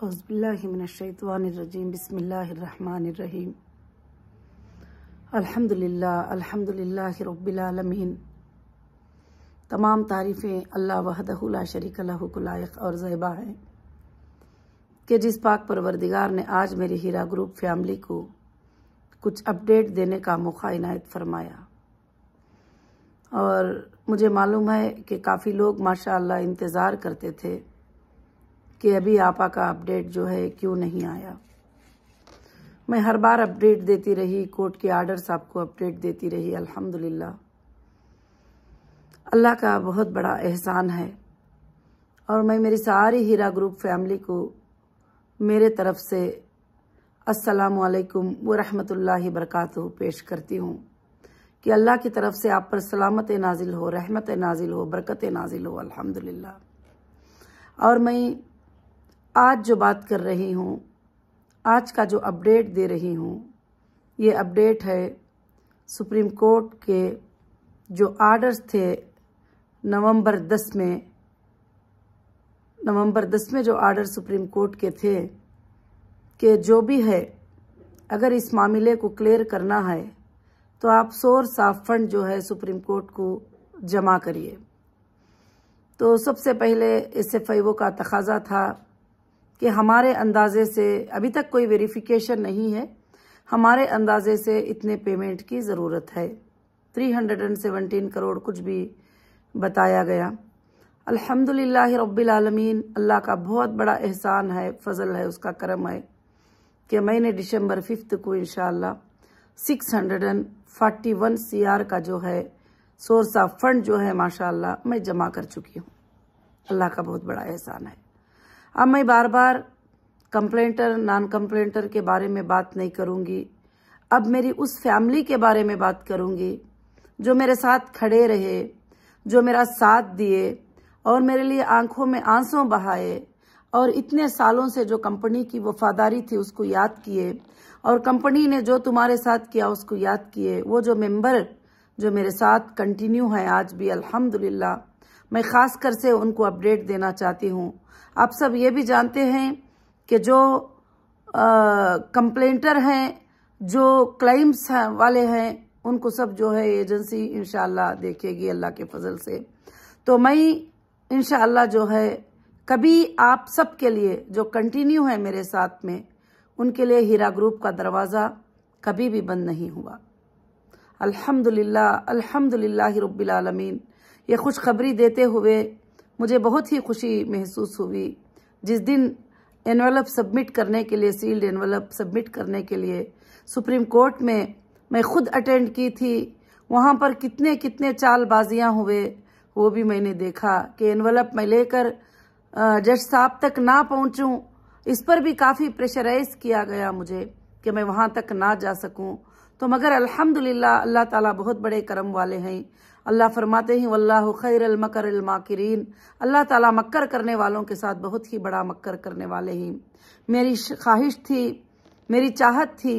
اعوذ باللہ من الشیطان الرجیم بسم اللہ الرحمن الرحیم الحمدللہ رب العالمین۔ تمام تعریفیں اللہ وحدہ لا شریک لہ کو لائق اور زیبا ہیں کہ جس پاک پروردگار نے آج میری ہیرا گروپ فیملی کو کچھ اپڈیٹ دینے کا موقع عنایت فرمایا، اور مجھے معلوم ہے کہ کافی لوگ ماشاءاللہ انتظار کرتے تھے کہ ابھی آپا کا اپڈیٹ جو ہے کیوں نہیں آیا۔ میں ہر بار اپڈیٹ دیتی رہی، کورٹ کے آرڈرز آپ کو اپڈیٹ دیتی رہی۔ الحمدللہ اللہ کا بہت بڑا احسان ہے، اور میں میری ساری ہیرا گروپ فیملی کو میرے طرف سے السلام علیکم ورحمۃ اللہ وبرکاتہ پیش کرتی ہوں کہ اللہ کی طرف سے آپ پر سلامت نازل ہو، رحمت نازل ہو، برکت نازل ہو الحمدللہ۔ اور میں آج جو بات کر رہی ہوں، آج کا جو اپڈیٹ دے رہی ہوں، یہ اپڈیٹ ہے سپریم کورٹ کے جو آرڈرز تھے نومبر 10 میں جو آرڈر سپریم کورٹ کے تھے کہ جو بھی ہے اگر اس معاملے کو کلیئر کرنا ہے تو آپ سورس آف فنڈ جو ہے سپریم کورٹ کو جمع کریے۔ تو سب سے پہلے SFIO کا تقاضا تھا کہ ہمارے اندازے سے ابھی تک کوئی ویریفیکیشن نہیں ہے، ہمارے اندازے سے اتنے پیمنٹ کی ضرورت ہے۔ 317 کروڑ کچھ بھی بتایا گیا۔ الحمدللہ رب العالمین، اللہ کا بہت بڑا احسان ہے، فضل ہے، اس کا کرم ہے کہ میں نے دسمبر 5 کو انشاءاللہ 641 CR کا جو ہے سورس آف فنڈ جو ہے ماشاءاللہ میں جمع کر چکی ہوں۔ اللہ کا بہت بڑا احسان ہے۔ اب میں بار بار کمپلینٹر نان کمپلینٹر کے بارے میں بات نہیں کروں گی، اب میری اس فیملی کے بارے میں بات کروں گی جو میرے ساتھ کھڑے رہے، جو میرا ساتھ دیے اور میرے لیے آنکھوں میں آنسوں بہائے، اور اتنے سالوں سے جو کمپنی کی وفاداری تھی اس کو یاد کیے، اور کمپنی نے جو تمہارے ساتھ کیا اس کو یاد کیے۔ وہ جو ممبر جو میرے ساتھ کنٹینیو ہیں آج بھی الحمدللہ، میں خاص کر سے ان کو اپڈیٹ دینا چاہتی ہوں۔ آپ سب یہ بھی جانتے ہیں کہ جو کمپلینٹر ہیں، جو کلائمز والے ہیں، ان کو سب جو ہے ایجنسی انشاءاللہ دیکھے گی اللہ کے فضل سے۔ تو میں انشاءاللہ جو ہے کبھی آپ سب کے لیے جو کنٹینیو ہے میرے ساتھ میں، ان کے لیے ہیرا گروپ کا دروازہ کبھی بھی بند نہیں ہوا۔ الحمدللہ رب العالمین۔ یہ خوشخبری دیتے ہوئے مجھے بہت ہی خوشی محسوس ہوئی جس دن انویلپ سبمٹ کرنے کے لیے، سیلڈ انویلپ سبمٹ کرنے کے لیے سپریم کورٹ میں خود اٹینڈ کی تھی۔ وہاں پر کتنے چال بازیاں ہوئے وہ بھی میں نے دیکھا کہ انویلپ میں لے کر جج صاحب تک نہ پہنچوں، اس پر بھی کافی پریشرائز کیا گیا مجھے کہ میں وہاں تک نہ جا سکوں۔ تو مگر الحمدللہ اللہ تعالیٰ بہت بڑے کرم والے ہیں۔ اللہ فرماتے ہیں واللہ خیر المکر الماکرین، اللہ تعالیٰ مکر کرنے والوں کے ساتھ بہت ہی بڑا مکر کرنے والے ہیں۔ میری خواہش تھی، میری چاہت تھی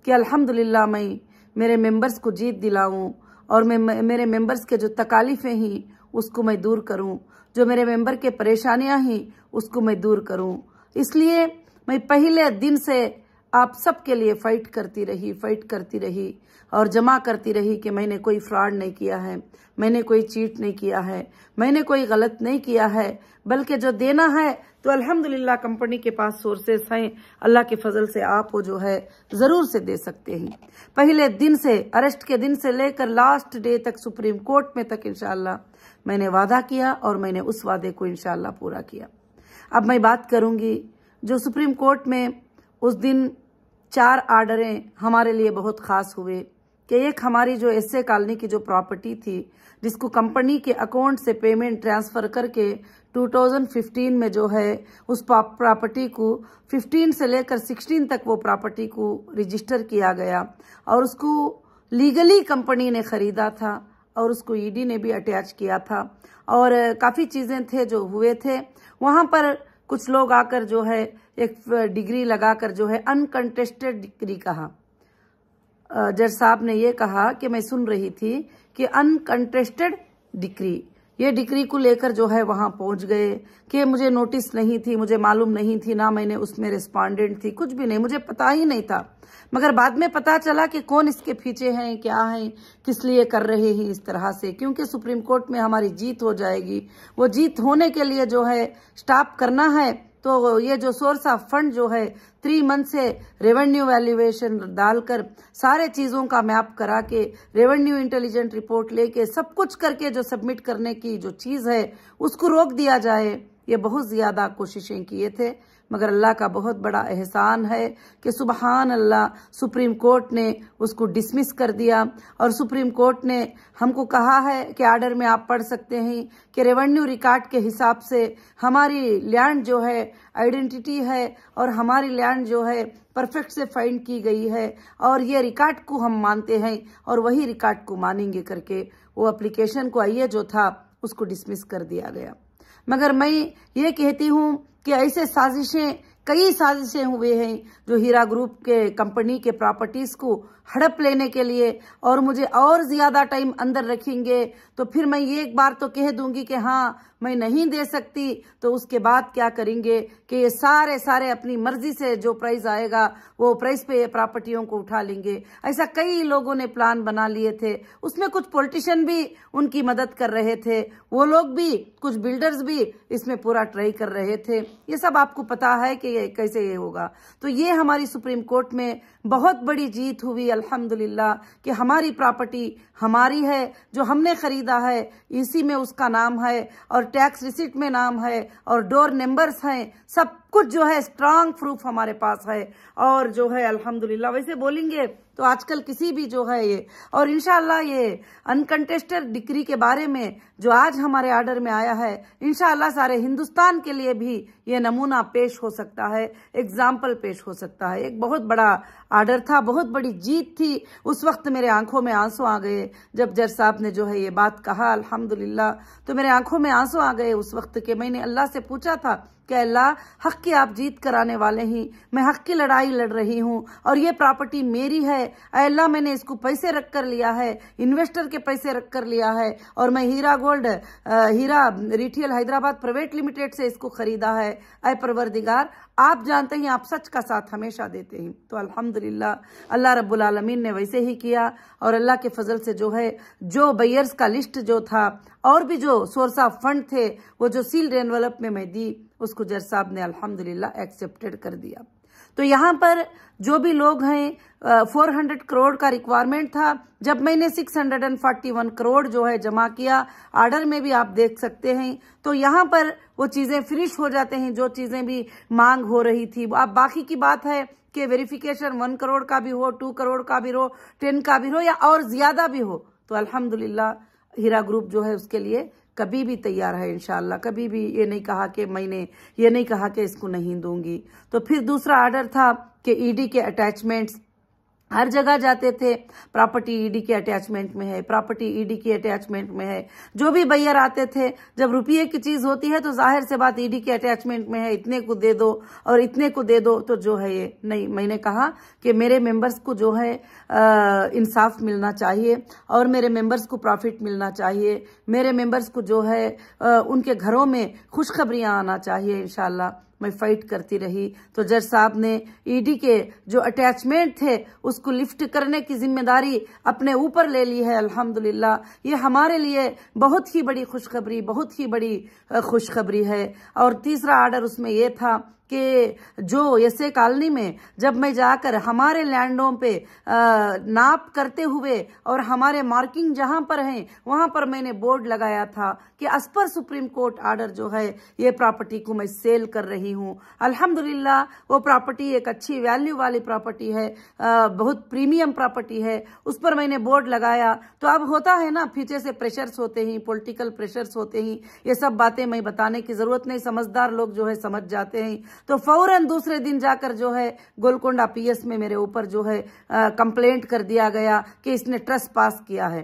کہ الحمدللہ میں میرے ممبرز کو جیت دلاؤں، اور میرے ممبرز کے جو تکالیفیں ہیں اس کو میں دور کروں، جو میرے ممبر کے پریشانیاں ہیں اس کو میں دور کروں۔ اس لیے میں پہلے دن سے آپ سب کے لیے فائٹ کرتی رہی اور جمع کرتی رہی کہ میں نے کوئی فراڈ نہیں کیا ہے، میں نے کوئی چیٹ نہیں کیا ہے، میں نے کوئی غلط نہیں کیا ہے، بلکہ جو دینا ہے تو الحمدللہ کمپنی کے پاس سورسز ہیں، اللہ کے فضل سے آپ وہ جو ہے ضرور سے دے سکتے ہیں۔ پہلے دن سے، اریسٹ کے دن سے لے کر لاسٹ ڈے تک، سپریم کورٹ میں تک انشاءاللہ میں نے وعدہ کیا، اور میں نے اس وعدے کو انشاءاللہ پورا کیا۔ اب میں بات کروں گی جو سپریم کورٹ میں اس دن 4 آرڈریں ہمارے لیے بہت خاص ہوئے کہ ایک ہماری جو SA کالونی کی جو پراپرٹی تھی جس کو کمپنی کے اکاؤنٹ سے پیمنٹ ٹرانسفر کر کے 2015 میں جو ہے اس پراپرٹی کو 15 سے لے کر 16 تک وہ پراپرٹی کو رجسٹر کیا گیا، اور اس کو لیگلی کمپنی نے خریدا تھا، اور اس کو ED نے بھی اٹیچ کیا تھا، اور کافی چیزیں تھے جو ہوئے تھے وہاں پر۔ کچھ لوگ آ کر جو ہے ایک ڈگری لگا کر جو ہے انکنٹیسٹڈ ڈگری کہا، جج صاحب نے یہ کہا کہ میں سن رہی تھی کہ انکنٹیسٹڈ ڈگری، ये डिक्री को लेकर जो है वहां पहुंच गए कि मुझे नोटिस नहीं थी, मुझे मालूम नहीं थी, ना मैंने उसमें रिस्पॉन्डेंट थी, कुछ भी नहीं, मुझे पता ही नहीं था। मगर बाद में पता चला कि कौन इसके पीछे हैं, क्या हैं, किस लिए कर रहे हैं इस तरह से, क्योंकि सुप्रीम कोर्ट में हमारी जीत हो जाएगी। वो जीत होने के लिए जो है स्टॉप करना है, तो ये जो सोर्स ऑफ फंड जो है 3 मंथ से रेवेन्यू वैल्यूएशन डालकर सारे चीजों का मैप करा के रेवेन्यू इंटेलिजेंट रिपोर्ट लेके सब कुछ करके जो सबमिट करने की जो चीज है उसको रोक दिया जाए। ये बहुत ज्यादा कोशिशें किए थे, मगर अल्लाह का बहुत बड़ा एहसान है कि सुबहान अल्लाह सुप्रीम कोर्ट ने उसको डिसमिस कर दिया। और सुप्रीम कोर्ट ने हमको कहा है कि आर्डर में आप पढ़ सकते हैं कि रेवेन्यू रिकॉर्ड के हिसाब से हमारी लैंड जो है आइडेंटिटी है और हमारी लैंड जो है परफेक्ट से फाइंड की गई है और ये रिकॉर्ड को हम मानते हैं और वही रिकॉर्ड को मानेंगे करके वो एप्लीकेशन को आइए जो था उसको डिसमिस कर दिया गया। मगर मैं ये कहती हूँ कि ऐसे कई साजिशें हुए हैं जो हीरा ग्रुप के कंपनी के प्रॉपर्टीज को हड़प लेने के लिए, और मुझे और ज्यादा टाइम अंदर रखेंगे तो फिर मैं ये एक बार तो कह दूंगी कि हाँ मैं नहीं दे सकती, तो उसके बाद क्या करेंगे कि ये सारे अपनी मर्जी से जो प्राइस आएगा वो प्राइस पे ये प्रॉपर्टियों को उठा लेंगे। ऐसा कई लोगों ने प्लान बना लिए थे, उसमें कुछ पॉलिटिशियन भी उनकी मदद कर रहे थे, वो लोग भी, कुछ बिल्डर्स भी इसमें पूरा ट्राई कर रहे थे। ये सब आपको पता है कि ये कैसे ये होगा। तो ये हमारी सुप्रीम कोर्ट में बहुत बड़ी जीत हुई अल्हम्दुलिल्लाह कि हमारी प्रॉपर्टी हमारी है, जो हमने खरीदा है इसी में उसका नाम है और टैक्स रिसिट में नाम है और डोर नंबर्स हैं, सब कुछ जो है स्ट्रांग प्रूफ हमारे पास है। और जो है अल्हम्दुलिल्लाह वैसे बोलेंगे तो आजकल किसी भी जो है ये, और इंशाअल्लाह ये अनकंटेस्टेड डिक्री के बारे में जो आज हमारे आर्डर में आया है, इंशाअल्लाह सारे हिंदुस्तान के लिए भी ये नमूना पेश हो सकता है, एग्जाम्पल पेश हो सकता है। एक बहुत बड़ा आर्डर था, बहुत बड़ी जीत थी। उस वक्त मेरे आंखों में आंसू आ गए जब जज साहब ने जो है ये बात कहा अल्हम्दुलिल्लाह, तो मेरे आंखों में आंसू आ गए उस वक्त के। मैंने अल्लाह से पूछा था कि अल्लाह हक की आप जीत कराने वाले ही, मैं हक की लड़ाई लड़ रही हूँ और ये प्रॉपर्टी मेरी है। अल्लाह मैंने इसको पैसे रख कर लिया है, इन्वेस्टर के पैसे रख कर लिया है, और मैं हीरा रिटेल हैदराबाद प्राइवेट लिमिटेड से इसको खरीदा है। ऐ परवरदिगार आप जानते हैं आप सच का साथ हमेशा देते हैं। तो अल्हम्दुलिल्लाह अल्लाह रब्बुल आलमीन ने वैसे ही किया, और अल्लाह के फजल से जो है जो बायर्स का लिस्ट जो था और भी जो सोर्स ऑफ फंड थे वो जो सील्ड एनवलप में मैं दी उसको जज साहब ने अल्हम्दुलिल्लाह एक्सेप्टेड कर दिया। तो यहाँ पर जो भी लोग हैं 400 करोड़ का रिक्वायरमेंट था, जब मैंने 641 करोड़ जो है जमा किया, आर्डर में भी आप देख सकते हैं, तो यहाँ पर वो चीजें फिनिश हो जाते हैं जो चीजें भी मांग हो रही थी। अब बाकी की बात है कि वेरिफिकेशन 1 करोड़ का भी हो, 2 करोड़ का भी हो, 10 का भी हो या और ज्यादा भी हो, तो अल्हम्दुलिल्लाह हीरा ग्रुप जो है उसके लिए कभी भी तैयार है इंशाअल्लाह। कभी भी ये नहीं कहा कि मैंने ये नहीं कहा कि इसको नहीं दूंगी। तो फिर दूसरा आर्डर था कि ईडी के अटैचमेंट्स हर जगह जाते थे, प्रॉपर्टी ईडी के अटैचमेंट में है, प्रॉपर्टी ईडी के अटैचमेंट में है। जो भी बायर आते थे, जब रुपये की चीज होती है तो जाहिर से बात ईडी के अटैचमेंट में है, इतने को दे दो और इतने को दे दो, तो जो है ये नहीं। मैंने कहा कि मेरे मेंबर्स को जो है इंसाफ मिलना चाहिए और मेरे मेंबर्स को प्रॉफिट मिलना चाहिए, मेरे मेंबर्स को जो है उनके घरों में खुशखबरियां आना चाहिए। इंशाल्लाह मैं फाइट करती रही। तो जज साहब ने ईडी के जो अटैचमेंट थे उसको लिफ्ट करने की जिम्मेदारी अपने ऊपर ले ली है अल्हम्दुलिल्लाह। ये हमारे लिए बहुत ही बड़ी खुशखबरी, बहुत ही बड़ी खुशखबरी है। और तीसरा आर्डर उसमें ये था कि जो एसए कॉलोनी में जब मैं जाकर हमारे लैंडों पे नाप करते हुए और हमारे मार्किंग जहां पर हैं वहां पर मैंने बोर्ड लगाया था कि as per supreme court order जो है ये प्रॉपर्टी को मैं सेल कर रही हूं। अल्हम्दुलिल्लाह वो प्रॉपर्टी एक अच्छी वैल्यू वाली प्रॉपर्टी है, बहुत प्रीमियम प्रॉपर्टी है, उस पर मैंने बोर्ड लगाया। तो अब होता है ना, पीछे से प्रेशर्स होते हैं, पॉलिटिकल प्रेशर्स होते हैं, ये सब बातें मैं बताने की जरूरत नहीं, समझदार लोग जो है समझ जाते हैं। तो फौरन दूसरे दिन जाकर जो है गोलकोंडा पीएस में मेरे ऊपर जो है कंप्लेंट कर दिया गया कि इसने ट्रेसपास किया है।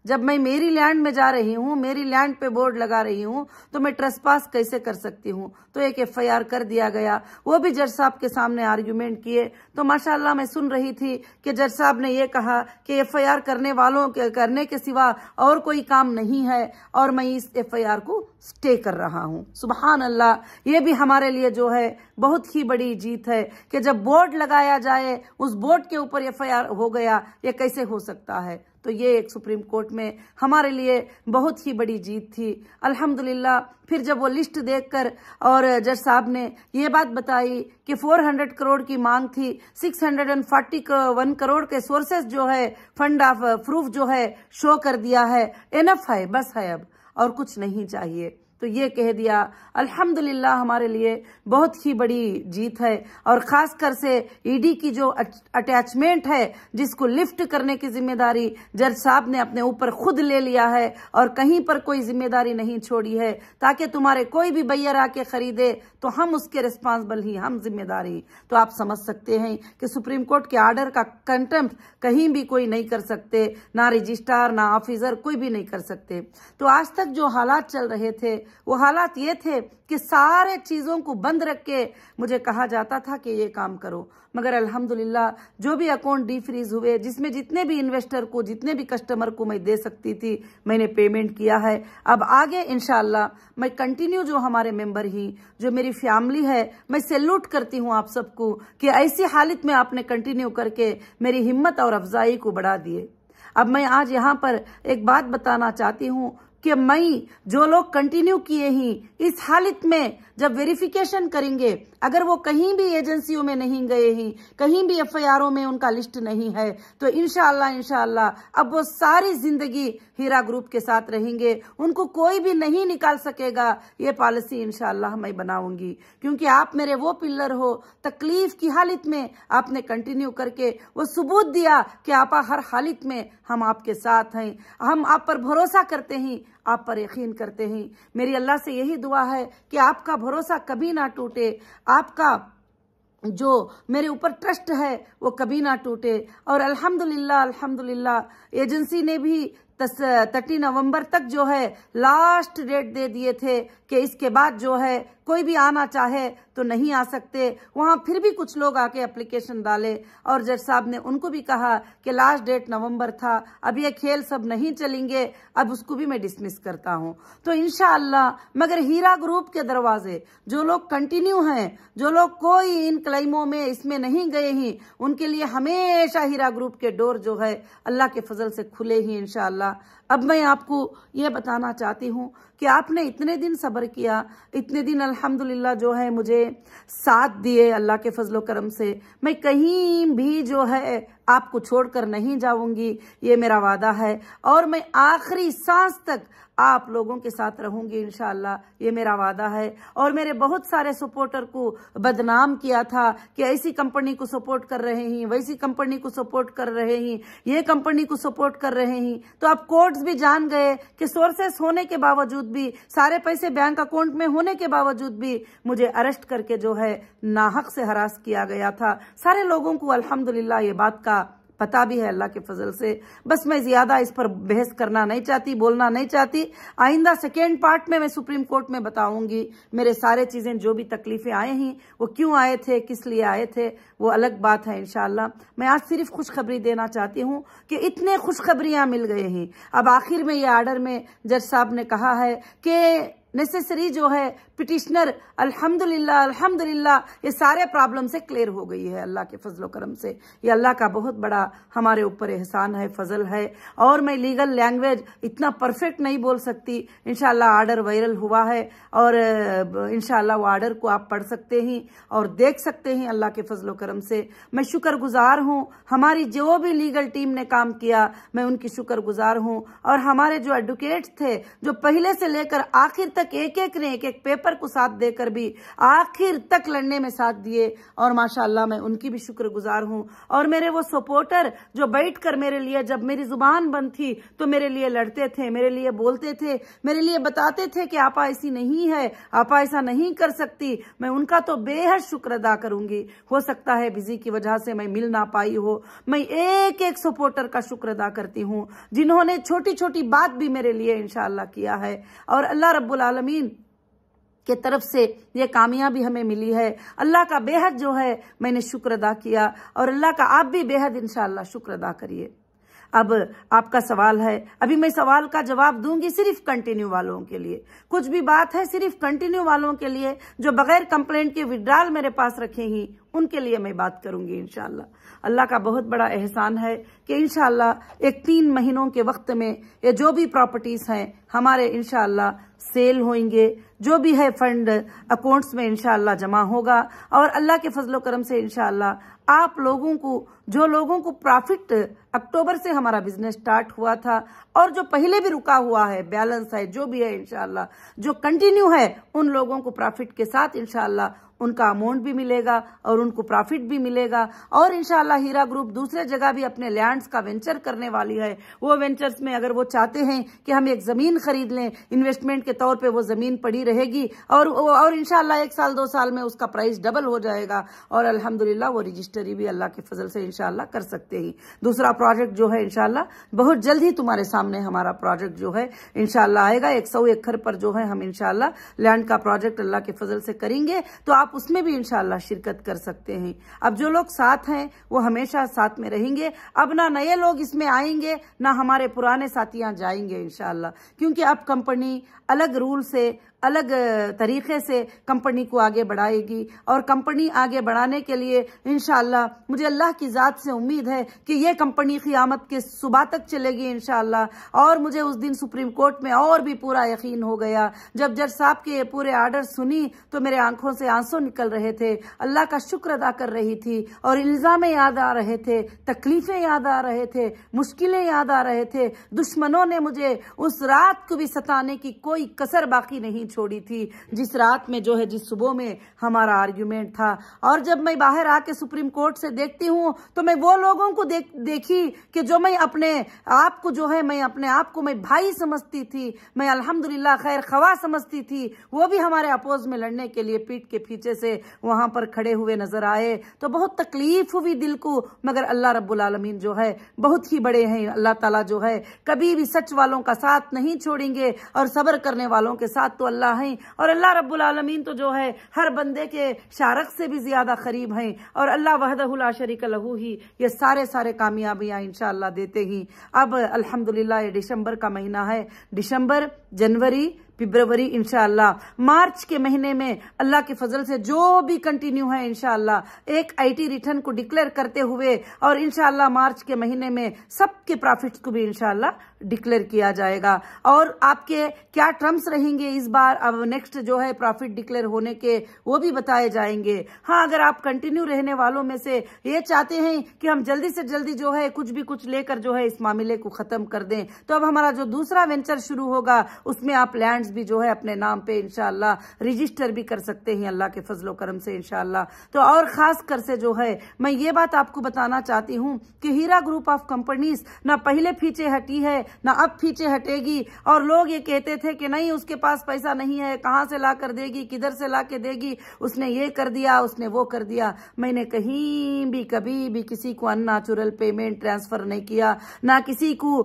जब मैं मेरी लैंड में जा रही हूँ, मेरी लैंड पे बोर्ड लगा रही हूँ, तो मैं ट्रेसपास कैसे कर सकती हूँ? तो एक FIR कर दिया गया। वो भी जज साहब के सामने आर्ग्यूमेंट किए। तो माशाल्लाह मैं सुन रही थी कि जज साहब ने ये कहा कि FIR करने वालों के करने के सिवा और कोई काम नहीं है, और मैं इस FIR को स्टे कर रहा हूँ। सुबहान अल्लाह, ये भी हमारे लिए जो है बहुत ही बड़ी जीत है कि जब बोर्ड लगाया जाए, उस बोर्ड के ऊपर FIR हो गया, ये कैसे हो सकता है? तो ये एक सुप्रीम कोर्ट में हमारे लिए बहुत ही बड़ी जीत थी। अल्हम्दुलिल्लाह फिर जब वो लिस्ट देखकर और जज साहब ने ये बात बताई कि 400 करोड़ की मांग थी, 641 करोड़ के सोर्सेस जो है फंड ऑफ प्रूफ जो है शो कर दिया है, एनफ है, बस है अब और कुछ नहीं चाहिए। तो ये कह दिया। अल्हम्दुलिल्लाह हमारे लिए बहुत ही बड़ी जीत है। और खास कर से ईडी की जो अटैचमेंट है, जिसको लिफ्ट करने की जिम्मेदारी जज साहब ने अपने ऊपर खुद ले लिया है और कहीं पर कोई जिम्मेदारी नहीं छोड़ी है, ताकि तुम्हारे कोई भी बैयर आके खरीदे तो हम उसके रिस्पॉन्सिबल ही, हम जिम्मेदारी। तो आप समझ सकते हैं कि सुप्रीम कोर्ट के आर्डर का कंटेम्प्ट कहीं भी कोई नहीं कर सकते, ना रजिस्ट्रार ना ऑफिसर, कोई भी नहीं कर सकते। तो आज तक जो हालात चल रहे थे वो हालात ये थे कि सारे चीजों को बंद रख के मुझे कहा जाता था कि ये काम करो, मगर अल्हम्दुलिल्लाह जो भी अकाउंट डीफ्रीज हुए, जिसमें जितने भी इन्वेस्टर को, जितने भी कस्टमर को मैं दे सकती थी, मैंने पेमेंट किया है। अब आगे इंशाअल्लाह मैं कंटिन्यू, जो हमारे मेंबर ही, जो मेरी फैमिली है, मैं सैल्यूट करती हूँ आप सबको कि ऐसी हालत में आपने कंटिन्यू करके मेरी हिम्मत और अफजाई को बढ़ा दिए। अब मैं आज यहाँ पर एक बात बताना चाहती हूँ कि मैं, जो लोग कंटिन्यू किए ही, इस हालत में जब वेरिफिकेशन करेंगे, अगर वो कहीं भी एजेंसियों में नहीं गए ही, कहीं भी FIRओं में उनका लिस्ट नहीं है, तो इंशाअल्लाह अब वो सारी जिंदगी हीरा ग्रुप के साथ रहेंगे, उनको कोई भी नहीं निकाल सकेगा। ये पॉलिसी इंशाअल्लाह मैं बनाऊंगी, क्योंकि आप मेरे वो पिलर हो। तकलीफ की हालत में आपने कंटिन्यू करके वो सबूत दिया कि आप हर हालत में हम आपके साथ हैं, हम आप पर भरोसा करते हैं, आप पर यकीन करते हैं। मेरी अल्लाह से यही दुआ है कि आपका भरोसा कभी ना टूटे, आपका जो मेरे ऊपर ट्रस्ट है वो कभी ना टूटे। और अल्हम्दुलिल्लाह एजेंसी ने भी 30 नवंबर तक जो है लास्ट डेट दे दिए थे कि इसके बाद जो है कोई भी आना चाहे तो नहीं आ सकते। वहां फिर भी कुछ लोग आके एप्लीकेशन डाले और जज साहब ने उनको भी कहा कि लास्ट डेट नवंबर था, अब ये खेल सब नहीं चलेंगे, अब उसको भी मैं डिसमिस करता हूं। तो इंशाअल्लाह, मगर हीरा ग्रुप के दरवाजे, जो लोग कंटिन्यू हैं, जो लोग कोई इन क्लेमों में इसमें नहीं गए ही, उनके लिए हमेशा हीरा ग्रुप के डोर जो है अल्लाह के फजल से खुले ही इंशाअल्लाह। अब मैं आपको ये बताना चाहती हूँ कि आपने इतने दिन सब्र किया, इतने दिन अल्हम्दुलिल्लाह जो है मुझे साथ दिए अल्लाह के फजलो करम से। मैं कहीं भी जो है आपको छोड़कर नहीं जाऊंगी, ये मेरा वादा है, और मैं आखिरी सांस तक आप लोगों के साथ रहूंगी इंशाअल्लाह, ये मेरा वादा है। और मेरे बहुत सारे सपोर्टर को बदनाम किया था कि ऐसी कंपनी को सपोर्ट कर रहे हैं, वैसी कंपनी को सपोर्ट कर रहे हैं, ये कंपनी को सपोर्ट कर रहे हैं। तो अब कोर्ट्स भी जान गए कि सोर्सेस होने के बावजूद भी, सारे पैसे बैंक अकाउंट में होने के बावजूद भी मुझे अरेस्ट करके जो है नाहक से हरास किया गया था। सारे लोगों को अल्हम्दुलिल्लाह ये बात का पता भी है अल्लाह के फजल से। बस मैं ज्यादा इस पर बहस करना नहीं चाहती, बोलना नहीं चाहती। आइंदा सेकेंड पार्ट में मैं सुप्रीम कोर्ट में बताऊंगी मेरे सारे चीजें, जो भी तकलीफें आए हैं वो क्यों आए थे, किस लिए आए थे, वो अलग बात है इंशाअल्लाह। मैं आज सिर्फ खुशखबरी देना चाहती हूँ कि इतने खुशखबरियां मिल गए हैं। अब आखिर में ये आर्डर में जज साहब ने कहा है कि नेसेसरी जो है पिटिशनर, अल्हम्दुलिल्लाह ये सारे प्रॉब्लम से क्लियर हो गई है अल्लाह के फजलो करम से। ये अल्लाह का बहुत बड़ा हमारे ऊपर एहसान है, फजल है। और मैं लीगल लैंग्वेज इतना परफेक्ट नहीं बोल सकती। इंशाअल्लाह आर्डर वायरल हुआ है और इंशाअल्लाह वो आर्डर को आप पढ़ सकते हैं और देख सकते हैं अल्लाह के फजलो करम से। मैं शुक्रगुजार हूँ, हमारी जो भी लीगल टीम ने काम किया मैं उनकी शुक्रगुजार हूँ। और हमारे जो एडवोकेट्स थे, जो पहले से लेकर आखिर तक एक एक ने एक एक पेपर پیپر کو ساتھ دے کر بھی آخر تک لڑنے میں ساتھ دیے، اور ماشاءاللہ میں ان کی بھی شکر گزار ہوں۔ اور میرے وہ سپورٹر جو بیٹھ کر میرے لیے، جب میری زبان بند تھی تو میرے لیے لڑتے تھے، میرے لیے بولتے تھے، میرے لیے بتاتے تھے کہ آپا ایسی نہیں ہے، آپا ایسا نہیں کر سکتی، میں ان کا تو بے حد شکر ادا کروں گی۔ ہو سکتا ہے بزی کی وجہ سے میں مل نہ پائی ہو، میں ایک ایک سپورٹر کا شکر ادا کرتی ہوں جنہوں نے چھوٹی چھوٹی بات بھی میرے لیے انشاءاللہ کیا ہے، اور اللہ رب العالمین کے طرف سے یہ کامیابی ہمیں ملی ہے۔ اللہ کا بے حد جو ہے میں نے شکر ادا کیا، اور اللہ کا آپ بھی بے حد انشاءاللہ شکر ادا کریے۔ اب آپ کا سوال ہے، ابھی میں سوال کا جواب دوں گی صرف کنٹینیو والوں کے لیے، کچھ بھی بات ہے صرف کنٹینیو والوں کے لیے جو بغیر کمپلینٹ کے وڈرال میرے پاس رکھے ہی، ان کے لیے میں بات کروں گی انشاءاللہ۔ اللہ کا بہت بڑا احسان ہے کہ انشاءاللہ ایک 3 مہینوں کے وقت میں یہ جو بھی پراپرٹیز ہیں ہمارے انشاءاللہ سیل ہوئیں گے، جو بھی ہے فنڈ اکاؤنٹس میں انشاءاللہ جمع ہوگا، اور اللہ کے فضل و کرم سے انشاءاللہ آپ لوگوں کو، جو لوگوں کو پرافٹ اکتوبر سے ہمارا بزنس سٹارٹ ہوا تھا، اور جو پہلے بھی رکا ہوا ہے، بیلنس ہے، جو بھی ہے انشاءاللہ جو کنٹینیو ہے، ان لوگوں کو پرافٹ کے ساتھ انشاءاللہ ان کا اماؤنٹ بھی ملے گا اور ان کو پرافٹ بھی ملے گا۔ اور انشاءاللہ ہیرا گروپ دوسرے جگہ بھی اپنے لینڈز کا وینچر کرنے والی ہے، وہ وینچرز میں اگر وہ چاہتے ہیں کہ ہم ایک زمین خرید لیں انویسٹمنٹ کے طور پہ، وہ زمین پڑی رہے گی، اور انشاءاللہ 1 سال 2 سال میں اس کا پرائس ڈبل ہو جائے گا، اور الحمدللہ وہ رجسٹری بھی اللہ کے فضل سے انشاءاللہ کر سکتے ہیں۔ دوسرا پروجیکٹ جو ہے انشاءاللہ بہت جلد ہی تمہارے سامنے ہمارا پروجیکٹ جو ہے انشاءاللہ آئے گا، 100 ایکڑ پر جو ہے ہم انشاءاللہ لینڈ کا پروجیکٹ اللہ کے فضل سے کریں گے، تو آپ اس میں بھی انشاءاللہ شرکت کر سکتے ہیں۔ اب جو لوگ ساتھ ہیں وہ ہمیشہ ساتھ میں رہیں گے، اب نہ نئے لوگ اس میں آئیں گے نہ ہمارے پرانے ساتھیاں جائیں گے انشاءاللہ، کیونکہ اب کمپنی الگ رول سے، الگ طریقے سے کمپنی کو آگے بڑھائے گی، اور کمپنی آگے بڑھانے کے لیے انشاءاللہ مجھے اللہ کی ذات سے امید ہے کہ یہ کمپنی قیامت کے صبح تک چلے گی انشاءاللہ۔ اور مجھے اس دن سپریم کورٹ میں اور بھی پورا یقین ہو گیا، جب جج صاحب کے پورے آرڈر سنی تو میرے آنکھوں سے آنسو نکل رہے تھے، اللہ کا شکر ادا کر رہی تھی، اور الزام یاد آ رہے تھے، تکلیفیں یاد آ رہے تھے، مشکلیں یاد آ رہے تھے، دشمنوں نے مجھے اس رات کو بھی ستانے کی کوئی کسر باقی نہیں چھوڑی تھی، جس رات میں جو ہے جس صبح میں ہمارا آرگیومنٹ تھا۔ اور جب میں باہر آ کے سپریم کورٹ سے دیکھتی ہوں تو میں وہ لوگوں کو دیکھی کہ جو میں اپنے آپ کو جو ہے میں اپنے آپ کو میں بھائی سمجھتی تھی، میں الحمدللہ خیر خواہ سمجھتی تھی، وہ بھی ہمارے اپوز میں لڑنے کے لیے پیٹ کے پیچھے سے وہاں پر کھڑے ہوئے نظر آئے، تو بہت تکلیف ہوئی دل کو، مگر اللہ رب العالمین جو ہے بہت ہی بڑے ہیں، اللہ تعالیٰ جو ہے کبھی بھی سچ والوں کا ساتھ نہیں چھوڑیں گے، اور صبر کرنے والوں کے ساتھ تو اللہ ہیں، اور اللہ رب العالمین تو جو ہے ہر بندے کے شارق سے بھی زیادہ قریب ہیں، اور اللہ وحدہ لا شریک لہ ہی یہ سارے کامیابیاں انشاءاللہ دیتے ہی۔ اب الحمدللہ یہ دسمبر کا مہینہ ہے، دسمبر، جنوری، فبروری، انشاءاللہ مارچ کے مہینے میں اللہ کے فضل سے جو بھی کنٹینیو ہے انشاءاللہ ایک آئی ٹی ریٹرن کو ڈکلیئر کرتے ہوئے، اور انشاءاللہ مارچ کے مہینے میں سب کے پرافٹس کو بھی انشاءاللہ ڈکلیئر کیا جائے گا۔ اور آپ کے کیا ٹرمز رہیں گے اس بار، اب نیکسٹ جو ہے پرافٹ ڈکلیئر ہونے کے وہ بھی بتائے جائیں گے۔ ہاں، اگر آپ کنٹینیو رہنے والوں میں سے یہ چاہتے ہیں کہ ہم جلدی سے جلدی جو ہے کچھ بھی کچھ لے کر جو ہے اس معاملے کو ختم کر دیں، تو اب ہمارا جو دوسرا وینچر شروع ہوگا اس میں آپ لینڈز بھی جو ہے اپنے نام پہ انشاءاللہ رجسٹر بھی کر سکتے ہیں اللہ کے فضل و کرم سے انشاءاللہ۔ تو اور خاص کر سے جو ہے میں یہ بات آپ کو بتانا چاہتی ہوں کہ ہیرا گروپ آف کمپنیز نہ پہلے پیچھے ہٹی ہے نہ اب پیچھے ہٹے گی، اور لوگ یہ کہتے تھے کہ نہیں اس کے پاس پیسہ نہیں ہے، کہاں سے لا کر دے گی، کدھر سے لا کے دے گی، اس نے یہ کر دیا، اس نے وہ کر دیا۔ میں نے کہیں بھی کبھی بھی کسی کو ان نیچرل پیمنٹ ٹرانسفر نہیں کیا، نہ کسی کو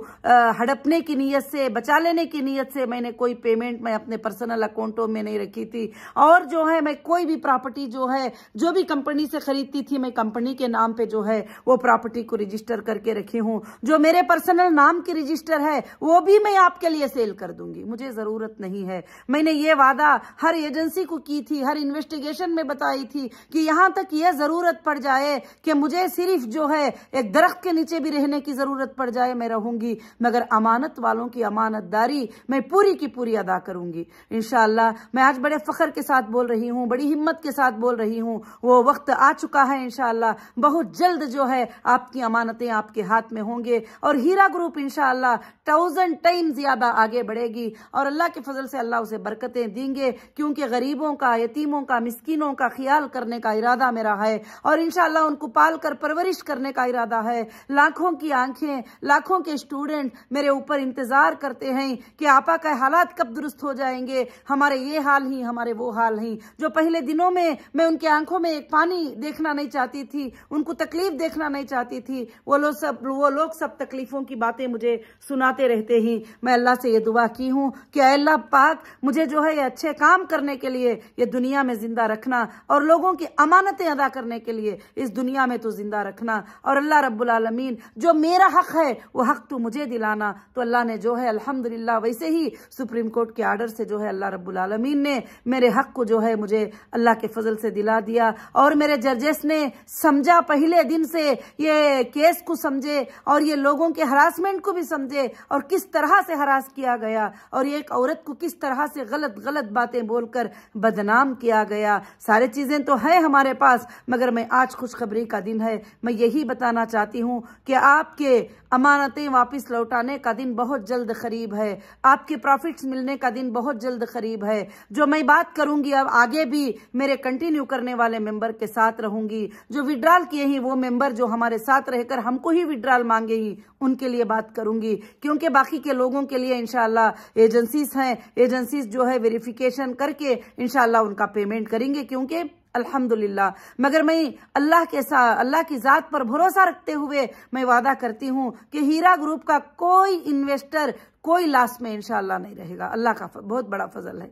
ہڑپنے کی نیت سے، بچا لینے کی نیت سے میں نے کوئی پیمنٹ میں اپنے پرسنل اکاؤنٹوں میں نہیں رکھی تھی۔ اور جو ہے میں کوئی بھی پراپرٹی جو ہے جو بھی کمپنی سے خریدتی تھی میں کمپنی کے نام پہ جو ہے وہ پراپرٹی کو رجسٹر کر کے رکھی ہوں، جو میرے پرسنل نام کی رجسٹر ہے وہ بھی میں آپ کے لیے سیل کر دوں گی، مجھے ضرورت نہیں ہے۔ میں نے یہ وعدہ ہر ایجنسی کو کی تھی، ہر انویسٹیگیشن میں بتائی تھی کہ یہاں تک یہ ضرورت پڑ جائے کہ مجھے صرف جو ہے ایک درخت کے نیچے بھی رہنے کی ضرورت پڑ جائے میں رہوں گی، مگر امانت والوں کی امانت داری میں پوری کی پوری ادا अदा करूंगी इंशाअल्लाह। मैं आज बड़े फख्र के साथ बोल रही हूँ, बड़ी हिम्मत के साथ बोल रही हूँ, वो वक्त आ चुका है इंशाअल्लाह। बहुत जल्द जो है आपकी अमानतें आपके हाथ में होंगे और हीरा ग्रुप इंशाअल्लाह 1000 टाइम ज्यादा आगे बढ़ेगी और अल्लाह के फजल से अल्लाह उसे बरकतें देंगे, क्योंकि गरीबों का, यतीमों का, मिस्कीनों का ख्याल करने का इरादा मेरा है और इंशाअल्लाह उनको पाल कर परवरिश करने का इरादा है। लाखों की आंखें, लाखों के स्टूडेंट मेरे ऊपर इंतजार करते हैं कि आपा का हालात कब दुरुस्त हो जाएंगे, हमारे ये हाल ही, हमारे वो हाल ही। जो पहले दिनों में मैं उनकी आंखों में एक पानी देखना नहीं चाहती थी, उनको तकलीफ देखना नहीं चाहती थी, वो लोग सब तकलीफों की बातें मुझे सुनाते रहते ही मैं अल्लाह से ये दुआ की हूँ कि अल्लाह पाक मुझे जो है ये अच्छे काम करने के लिए ये दुनिया में जिंदा रखना और लोगों की अमानतें अदा करने के लिए इस दुनिया में तो जिंदा रखना। और अल्लाह रब्बुल आलमीन जो मेरा हक है वो हक तो मुझे दिलाना। तो अल्लाह ने जो है अल्हम्दुलिल्लाह वैसे ही सुप्रीम कोर्ट के आर्डर से जो है अल्लाह रब्बुल आलमीन ने मेरे हक को जो है मुझे अल्लाह के फजल से दिला दिया और मेरे जजेस ने समझा, पहले दिन से ये केस को समझे और ये लोगों के हरासमेंट को भी समझे और किस तरह से हरास किया गया और ये एक औरत को किस तरह से गलत गलत बातें बोलकर बदनाम किया गया। सारी चीजें तो है हमारे पास, मगर मैं आज खुशखबरी का दिन है, मैं यही बताना चाहती हूँ कि आपके अमानतें वापस लौटाने का दिन बहुत जल्द करीब है, आपके प्रॉफिट्स मिलने का दिन बहुत जल्द करीब है। जो मैं बात करूंगी अब आगे भी मेरे कंटिन्यू करने वाले मेंबर के साथ रहूंगी, जो विड्रॉल किए ही वो मेंबर जो हमारे साथ रहकर हमको ही विड्रॉल मांगे ही उनके लिए बात करूंगी, क्योंकि बाकी के लोगों के लिए इंशाअल्लाह एजेंसीज हैं, एजेंसीज जो है वेरिफिकेशन करके इंशाअल्लाह उनका पेमेंट करेंगे, क्योंकि अल्हम्दुलिल्लाह। मगर मैं अल्लाह के साथ, अल्लाह की जात पर भरोसा रखते हुए मैं वादा करती हूँ कि हीरा ग्रुप का कोई इन्वेस्टर कोई लॉस में इंशाअल्लाह नहीं रहेगा। अल्लाह का बहुत बड़ा फजल है।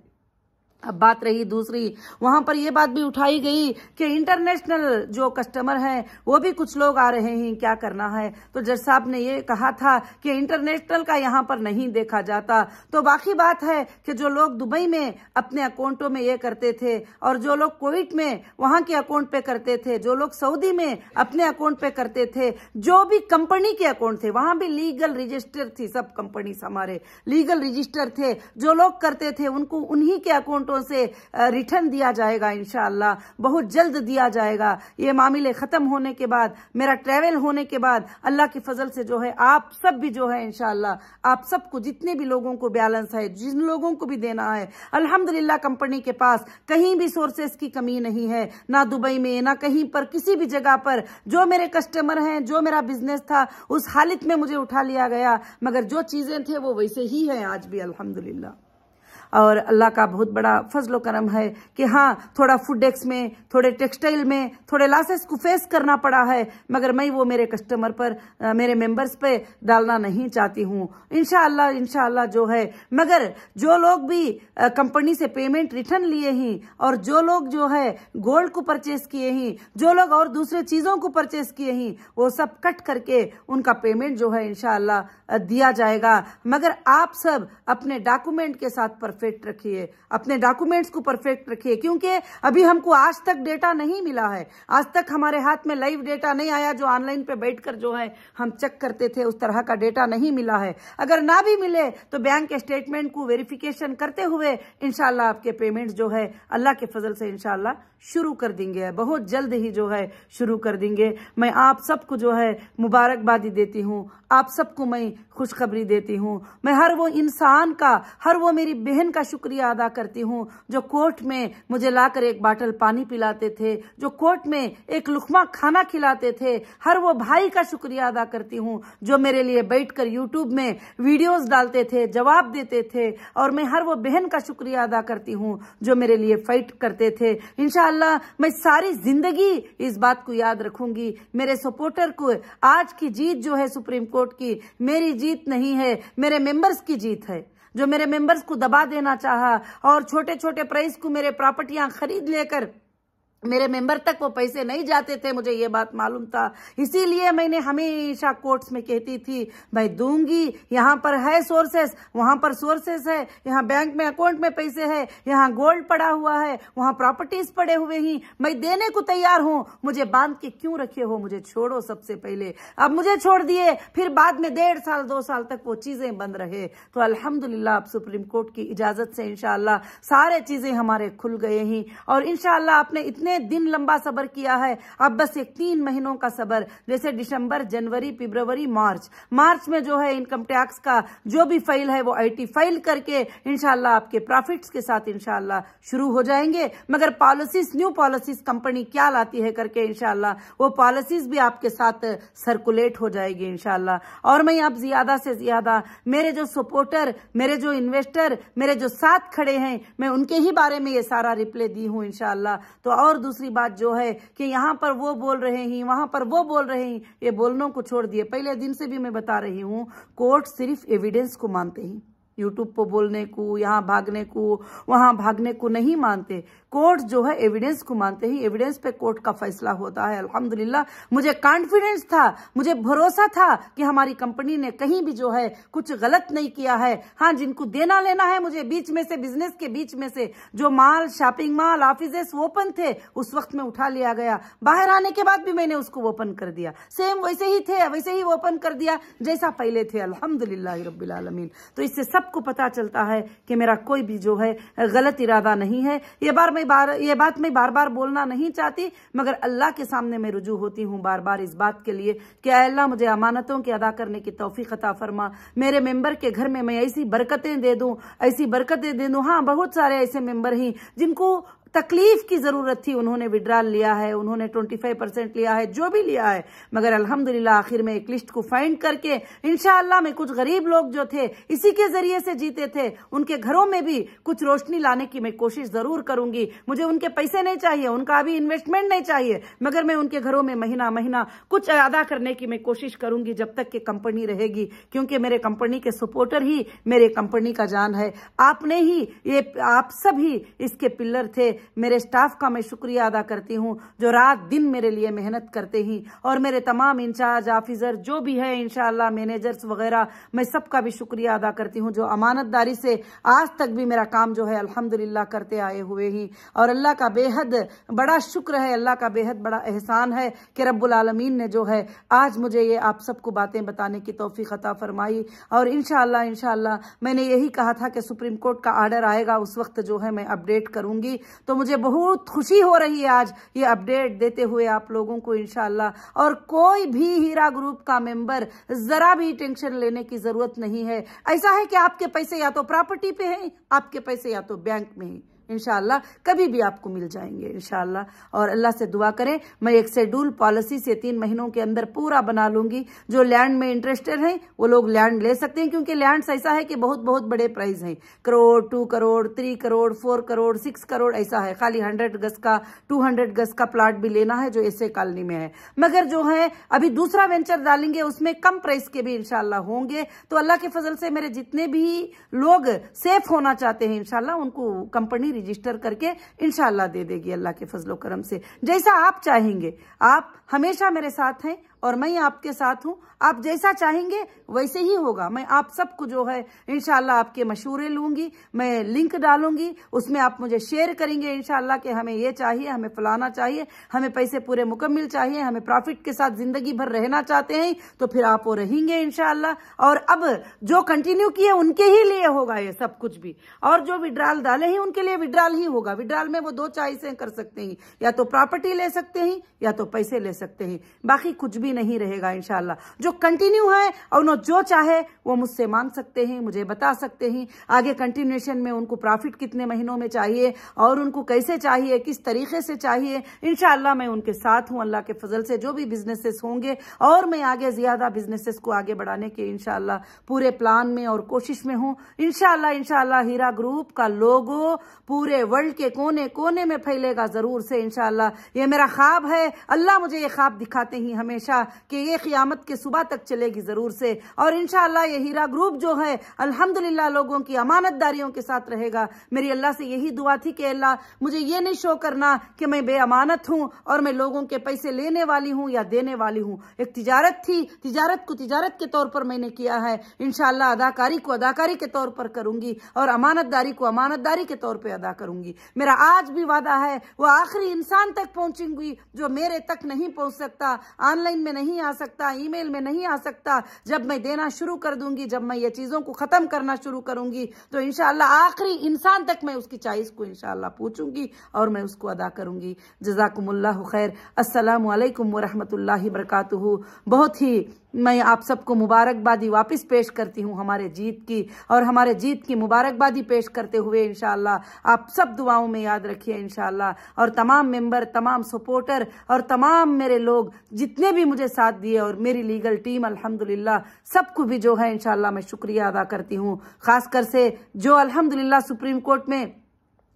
अब बात रही दूसरी, वहां पर यह बात भी उठाई गई कि इंटरनेशनल जो कस्टमर हैं वो भी कुछ लोग आ रहे हैं, क्या करना है। तो जज साहब ने ये कहा था कि इंटरनेशनल का यहाँ पर नहीं देखा जाता। तो बाकी बात है कि जो लोग दुबई में अपने अकाउंटों में ये करते थे और जो लोग कुवैत में वहां के अकाउंट पे करते थे, जो लोग सऊदी में अपने अकाउंट पे करते थे, जो भी कंपनी के अकाउंट थे वहां भी लीगल रजिस्टर थी, सब कंपनी हमारे लीगल रजिस्टर थे, जो लोग करते थे उनको उन्हीं के अकाउंटों से रिटर्न दिया जाएगा इंशाअल्लाह, बहुत जल्द दिया जाएगा। ये मामले खत्म होने के बाद, मेरा ट्रैवल होने के बाद अल्लाह की फजल से जो है आप सब भी जो है इंशाअल्लाह आप सबको, जितने भी लोगों को बैलेंस है, जिन लोगों को भी देना है, अल्हम्दुलिल्लाह कंपनी के पास कहीं भी सोर्सेस की कमी नहीं है, ना दुबई में ना कहीं पर, किसी भी जगह पर। जो मेरे कस्टमर हैं, जो मेरा बिजनेस था उस हालत में मुझे उठा लिया गया, मगर जो चीजें थे वो वैसे ही हैं आज भी अल्हम्दुलिल्लाह। और अल्लाह का बहुत बड़ा फजल करम है कि हाँ थोड़ा फूड डेस्क में, थोड़े टेक्सटाइल में थोड़े लॉसेस को फेस करना पड़ा है, मगर मैं वो मेरे कस्टमर पर, मेरे मेंबर्स पे डालना नहीं चाहती हूँ इंशाअल्लाह जो है। मगर जो लोग भी कंपनी से पेमेंट रिटर्न लिए ही और जो लोग जो है गोल्ड को परचेस किए ही, जो लोग और दूसरे चीजों को परचेस किए ही, वो सब कट करके उनका पेमेंट जो है इंशाअल्लाह दिया जाएगा। मगर आप सब अपने डॉक्यूमेंट के साथ परफेक्ट रखिए, अपने डॉक्यूमेंट्स को परफेक्ट रखिए, क्योंकि अभी हमको आज तक डेटा नहीं मिला है, आज तक हमारे हाथ में लाइव डेटा नहीं आया जो ऑनलाइन पे बैठकर जो है हम चेक करते थे, उस तरह का डेटा नहीं मिला है। अगर ना भी मिले तो बैंक स्टेटमेंट को वेरिफिकेशन करते हुए इंशाअल्लाह आपके पेमेंट्स जो है अल्लाह के फजल से इंशाअल्लाह शुरू कर देंगे, बहुत जल्द ही जो है शुरू कर देंगे। मैं आप सबको जो है मुबारकबादी देती हूँ, आप सबको मैं खुशखबरी देती हूँ। मैं हर वो इंसान का, हर वो मेरी बहन का शुक्रिया अदा करती हूँ जो कोर्ट में मुझे लाकर एक बाटल पानी पिलाते थे, जो कोर्ट में एक लुकमा खाना खिलाते थे। हर वो भाई का शुक्रिया अदा करती हूँ जो मेरे लिए बैठकर यूट्यूब में वीडियोस डालते थे, जवाब देते थे। और मैं हर वो बहन का शुक्रिया अदा करती हूँ जो मेरे लिए फाइट करते थे। इंशाअल्लाह मैं सारी जिंदगी इस बात को याद रखूंगी। मेरे सपोर्टर को आज की जीत जो है सुप्रीम कोर्ट की, मेरी जीत नहीं है, मेरे मेंबर्स की जीत है, जो मेरे मेंबर्स को दबा देना चाहा और छोटे छोटे प्राइस को मेरे प्रॉपर्टियां खरीद लेकर मेरे मेंबर तक वो पैसे नहीं जाते थे, मुझे ये बात मालूम था। इसीलिए मैंने हमेशा कोर्ट्स में कहती थी मैं दूंगी, यहाँ पर है सोर्सेस, वहां पर सोर्सेस है, यहाँ बैंक में अकाउंट में पैसे है, यहाँ गोल्ड पड़ा हुआ है, वहां प्रॉपर्टीज पड़े हुए ही, मैं देने को तैयार हूँ, मुझे बांध के क्यों रखे हो, मुझे छोड़ो सबसे पहले। अब मुझे छोड़ दिए, फिर बाद में 1.5 साल 2 साल तक वो चीजें बंद रहे, तो अल्हम्दुलिल्लाह अब सुप्रीम कोर्ट की इजाजत से इंशाअल्लाह सारे चीजें हमारे खुल गए ही। और इंशाअल्लाह आपने इतने दिन लंबा सबर किया है, अब बस एक 3 महीनों का सबर, जैसे दिसंबर, जनवरी, फरवरी, मार्च में जो है इनकम टैक्स का जो भी फाइल है वो IT फाइल करके इंशाअल्लाह आपके प्रॉफिट्स के साथ इंशाअल्लाह शुरू हो जाएंगे। मगर पॉलिसीज, न्यू पॉलिसीज कंपनी क्या लाती है करके इंशाअल्लाह वो पॉलिसीज भी आपके साथ सर्कुलेट हो जाएगी इंशाअल्लाह। और मैं अब ज्यादा से ज्यादा मेरे जो सपोर्टर, मेरे जो इन्वेस्टर, मेरे जो साथ खड़े हैं, मैं उनके ही बारे में ये सारा रिप्लाई दी हूं इंशाअल्लाह। तो और दूसरी बात जो है कि यहाँ पर वो बोल रहे हैं, वहां पर वो बोल रहे हैं, ये बोलनों को छोड़ दिए। पहले दिन से भी मैं बता रही हूँ, कोर्ट सिर्फ एविडेंस को मानते हैं, यूट्यूब पर बोलने को, यहाँ भागने को, वहां भागने को नहीं मानते। कोर्ट जो है एविडेंस को मानते ही, एविडेंस पे कोर्ट का फैसला होता है। अल्हम्दुलिल्लाह मुझे कॉन्फिडेंस था, मुझे भरोसा था कि हमारी कंपनी ने कहीं भी जो है कुछ गलत नहीं किया है। हाँ, जिनको देना लेना है मुझे बीच में से, बिजनेस के बीच में से जो माल, शॉपिंग मॉल, ऑफिसेस ओपन थे उस वक्त में उठा लिया गया, बाहर आने के बाद भी मैंने उसको ओपन कर दिया, सेम वैसे ही थे, वैसे ही ओपन कर दिया जैसा पहले थे। अल्हम्दुलिल्लाह रब्बिल आलमीन। तो इससे सबको पता चलता है कि मेरा कोई भी जो है गलत इरादा नहीं है। ये बात मैं बार बार बोलना नहीं चाहती, मगर अल्लाह के सामने मैं रुजू होती हूँ बार बार इस बात के लिए कि अल्लाह मुझे अमानतों की अदा करने की तौफीक अता फरमा। मेरे मेंबर के घर में मैं ऐसी बरकतें दे दूं, ऐसी बरकतें दे दूं। हाँ, बहुत सारे ऐसे मेंबर हैं जिनको तकलीफ की जरूरत थी, उन्होंने विड्रॉल लिया है, उन्होंने 25% लिया है, जो भी लिया है, मगर अल्हम्दुलिल्लाह आखिर में एक लिस्ट को फाइंड करके इंशाअल्लाह मैं कुछ गरीब लोग जो थे इसी के जरिए से जीते थे, उनके घरों में भी कुछ रोशनी लाने की मैं कोशिश जरूर करूंगी। मुझे उनके पैसे नहीं चाहिए, उनका अभी इन्वेस्टमेंट नहीं चाहिए, मगर मैं उनके घरों में महीना महीना कुछ अदा करने की मैं कोशिश करूंगी जब तक कि कंपनी रहेगी, क्योंकि मेरे कंपनी के सपोर्टर ही मेरे कंपनी का जान है। आपने ही, ये आप सब ही इसके पिलर थे। मेरे स्टाफ का मैं शुक्रिया अदा करती हूँ जो रात दिन मेरे लिए मेहनत करते ही, और मेरे तमाम इंचार्ज ऑफिसर जो भी है इंशाअल्लाह, मैनेजर्स वगैरह, मैं सबका भी शुक्रिया अदा करती हूँ जो अमानतदारी से आज तक भी मेरा काम जो है अल्हम्दुलिल्लाह करते आए हुए ही। और अल्लाह का बेहद बड़ा शुक्र है, अल्लाह का बेहद बड़ा एहसान है कि रब्बुल आलमीन ने जो है आज मुझे ये आप सबको बातें बताने की तौफीक अता फरमाई। और इंशाअल्लाह मैंने यही कहा था कि सुप्रीम कोर्ट का आर्डर आएगा उस वक्त जो है मैं अपडेट करूंगी। तो मुझे बहुत खुशी हो रही है आज ये अपडेट देते हुए आप लोगों को इंशाअल्लाह। और कोई भी हीरा ग्रुप का मेंबर जरा भी टेंशन लेने की जरूरत नहीं है। ऐसा है कि आपके पैसे या तो प्रॉपर्टी पे हैं, आपके पैसे या तो बैंक में हैं, इंशाअल्लाह कभी भी आपको मिल जाएंगे इंशाअल्लाह। और अल्लाह से दुआ करें, मैं एक शेड्यूल पॉलिसी से 3 महीनों के अंदर पूरा बना लूंगी। जो लैंड में इंटरेस्टेड हैं वो लोग लैंड ले सकते हैं, क्योंकि लैंड ऐसा है कि बहुत बहुत बड़े प्राइस हैं, करोड़, 2 करोड़, 3 करोड़, 4 करोड़, 6 करोड़ ऐसा है। खाली 100 गज का, 200 गज का प्लाट भी लेना है जो ऐसे कॉलोनी में है। मगर जो है अभी दूसरा वेंचर डालेंगे उसमें कम प्राइस के भी इंशाअल्लाह होंगे। तो अल्लाह के फजल से मेरे जितने भी लोग सेफ होना चाहते हैं इंशाअल्लाह उनको कंपनी रजिस्टर करके इंशाअल्लाह दे देगी अल्लाह के फजलो करम से, जैसा आप चाहेंगे। आप हमेशा मेरे साथ हैं और मैं आपके साथ हूं, आप जैसा चाहेंगे वैसे ही होगा। मैं आप सबको जो है इंशाअल्लाह आपके मशवरे लूंगी, मैं लिंक डालूंगी, उसमें आप मुझे शेयर करेंगे इंशाअल्लाह कि हमें ये चाहिए, हमें फलाना चाहिए, हमें पैसे पूरे मुकम्मल चाहिए, हमें प्रॉफिट के साथ जिंदगी भर रहना चाहते हैं, तो फिर आप वो रहेंगे इंशाअल्लाह। और अब जो कंटिन्यू किए उनके ही लिए होगा ये सब कुछ भी, और जो विड्रॉल डाले हैं उनके लिए विड्रॉल ही होगा। विड्रॉल में वो 2 चॉइसें कर सकते हैं, या तो प्रॉपर्टी ले सकते हैं या तो पैसे ले सकते हैं, बाकी कुछ भी नहीं रहेगा इंशाअल्लाह। जो कंटिन्यू है और उन्होंने जो चाहे वो मुझसे मांग सकते हैं, मुझे बता सकते हैं आगे कंटिन्यूएशन में उनको प्रॉफिट कितने महीनों में चाहिए और उनको कैसे चाहिए, किस तरीके से चाहिए। इंशाअल्लाह मैं उनके साथ हूं अल्लाह के फजल से। जो भी बिजनेसेस होंगे और मैं आगे ज्यादा बिजनेसेस को आगे बढ़ाने के इंशाअल्लाह पूरे प्लान में और कोशिश में हूं इंशाअल्लाह। हीरा ग्रुप का लोगो पूरे वर्ल्ड के कोने कोने में फैलेगा जरूर से इंशाअल्लाह। ये मेरा ख्वाब है, अल्लाह मुझे ये ख्वाब दिखाते ही हमेशा گا کہ یہ قیامت کے صبح تک چلے گی ضرور سے، اور انشاءاللہ یہ ہیرا گروپ جو ہے الحمدللہ لوگوں کی امانت داریوں کے ساتھ رہے گا۔ میری اللہ سے یہی دعا تھی کہ اللہ مجھے یہ نہیں شو کرنا کہ میں بے امانت ہوں اور میں لوگوں کے پیسے لینے والی ہوں یا دینے والی ہوں۔ ایک تجارت تھی، تجارت کو تجارت کے طور پر میں نے کیا ہے، انشاءاللہ اداکاری کو اداکاری کے طور پر کروں گی، اور امانت داری کو امانت داری کے طور پہ ادا کروں گی۔ میرا آج بھی وعدہ ہے وہ آخری انسان تک پہنچیں گی جو میرے تک نہیں پہنچ سکتا، آن لائن میں نہیں آ سکتا، ای میل میں نہیں آ سکتا۔ جب میں دینا شروع کر دوں گی، جب میں یہ چیزوں کو ختم کرنا شروع کروں گی، تو انشاءاللہ آخری انسان تک میں اس کی چائس کو انشاءاللہ پوچھوں گی اور میں اس کو ادا کروں گی۔ جزاکم اللہ خیر۔ السلام علیکم ورحمۃ اللہ وبرکاتہ۔ بہت ہی میں آپ سب کو مبارکبادی واپس پیش کرتی ہوں ہمارے جیت کی، اور ہمارے جیت کی مبارکبادی پیش کرتے ہوئے انشاءاللہ آپ سب دعاؤں میں یاد رکھیے انشاءاللہ، اور تمام ممبر، تمام سپورٹر اور تمام میرے لوگ جتنے بھی مجھے ساتھ دیے، اور میری لیگل ٹیم الحمدللہ سب کو بھی جو ہے انشاءاللہ میں شکریہ ادا کرتی ہوں، خاص کر سے جو الحمدللہ سپریم کورٹ میں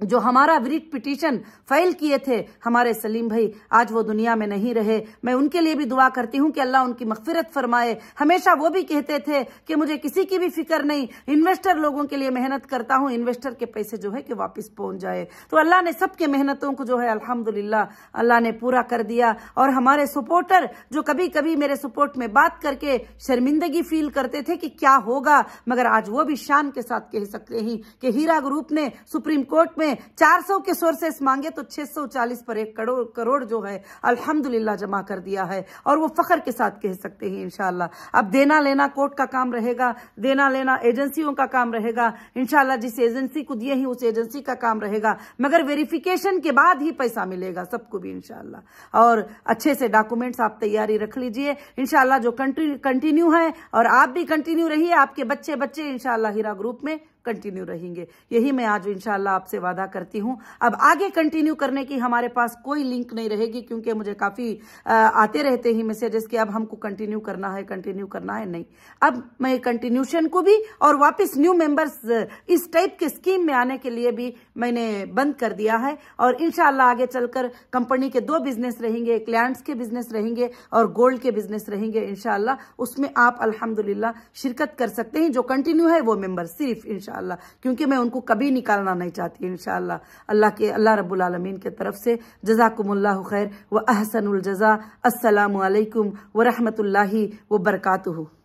جو ہمارا ریٹ پٹیشن فائل کیے تھے ہمارے سلیم بھائی، آج وہ دنیا میں نہیں رہے۔ میں ان کے لیے بھی دعا کرتی ہوں کہ اللہ ان کی مغفرت فرمائے۔ ہمیشہ وہ بھی کہتے تھے کہ مجھے کسی کی بھی فکر نہیں، انویسٹر لوگوں کے لیے محنت کرتا ہوں، انویسٹر کے پیسے جو ہے کہ واپس پہنچ جائے۔ تو اللہ نے سب کے محنتوں کو جو ہے الحمدللہ اللہ نے پورا کر دیا، اور ہمارے سپورٹر جو کبھی کبھی میرے سپورٹ میں بات کر کے شرمندگی فیل کرتے تھے کہ کیا ہوگا، مگر آج وہ بھی شان کے ساتھ کہہ سکتے ہیں کہ ہیرا گروپ نے سپریم کورٹ میں 400 کے سورسز مانگے تو 640 پر 1 کروڑ جو ہے الحمدللہ جمع کر دیا ہے، اور وہ فخر کے ساتھ کہہ سکتے ہیں انشاءاللہ۔ اب دینا لینا کورٹ کا کام رہے گا، دینا لینا ایجنسیوں کا کام رہے گا انشاءاللہ، جس ایجنسی کو دیے ہیں اس ایجنسی کا کام رہے گا، مگر ویریفیکیشن کے بعد ہی پیسہ ملے گا سب کو بھی انشاءاللہ۔ اور اچھے سے ڈاکومنٹس آپ تیاری رکھ لیجئے انشاءاللہ، جو کنٹینیو ہے، اور آپ بھی کنٹینیو رہیے، آپ کے بچے انشاءاللہ ہیرا گروپ میں کنٹینیو رہیں گے، یہی میں آج انشاءاللہ آپ سے وعدہ کرتی ہوں۔ اب آگے کنٹینیو کرنے کی ہمارے پاس کوئی لنک نہیں رہے گی، کیونکہ مجھے کافی آتے رہتے ہیں میسیجز کہ اب ہم کو کنٹینیو کرنا ہے، نہیں۔ اب میں کنٹینیوشن کو بھی اور واپس نیو ممبرز اس ٹائپ کے اسکیم میں آنے کے لیے بھی میں نے بند کر دیا ہے، اور انشاءاللہ آگے چل کر کمپنی کے 2 بزنس رہیں گے، ایک لینڈز کے بزنس رہیں گے اور گولڈ کے بزنس رہیں گے انشاءاللہ، اس میں آپ الحمدللہ شرکت کر سکتے ہیں۔ جو کنٹینیو ہے وہ ممبر صرف انشاءاللہ، کیونکہ میں ان کو کبھی نکالنا نہیں چاہتی انشاءاللہ۔ اللہ رب العالمین کے طرف سے جزاکم اللہ خیر و احسن الجزا۔ السلام علیکم ورحمۃ اللہ وبرکاتہ۔